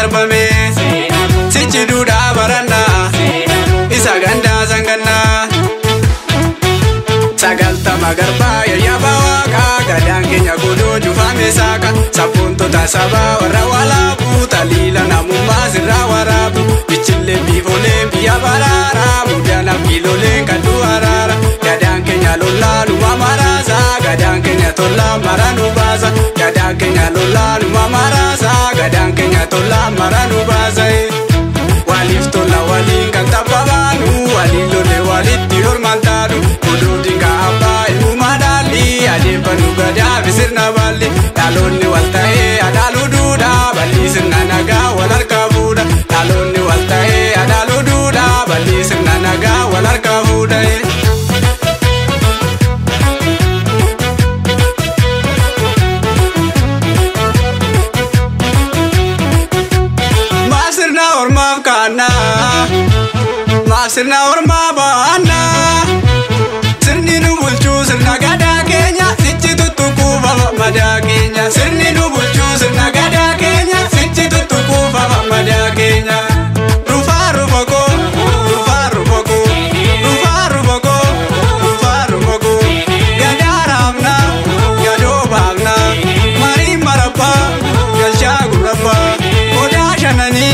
darbame sichi duda baranda isa ganda sangana sagalta magarba ya bawa gadang kenya kudu jufame saka sapunto tasaba warawala butalila namumba sirawarabu bichille bifole biya barara mudana kilole kaduarara gadang kenya lola lumamaraza gadang kenya tola maranu baza gadang kenya lola lumamaraza gadang kenya tola maranu baza walif tola wali kantababanu wali lole wali tiror mantadu kudu dinga apa imu madali ade panu gada bisirna bali dalonni waltae adalu duda bali sirna naga walar kabuda dalonni waltae adalu duda bali sirna naga walar kabuda masirna orma kana masirna orma bana sirni nu bulchu sirna gada kenya sichi tutuku baba mada kenya sirni nu bulchu sirna gada kenya sichi tutuku baba mada kenya rufa rufako rufa rufako rufa rufako rufa rufako gada ramna gado bagna mari marapa galcha gurapa oda shanani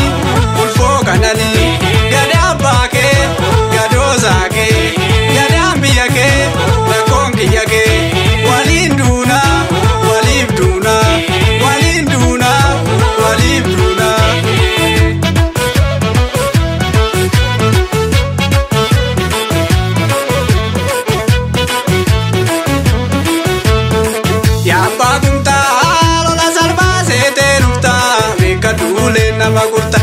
ulfo kanani gada bake gado zake gada miyake lakongi yake walinduna walibduna walinduna walibduna ya bagunta lola salva se te nufta me kadule na magurta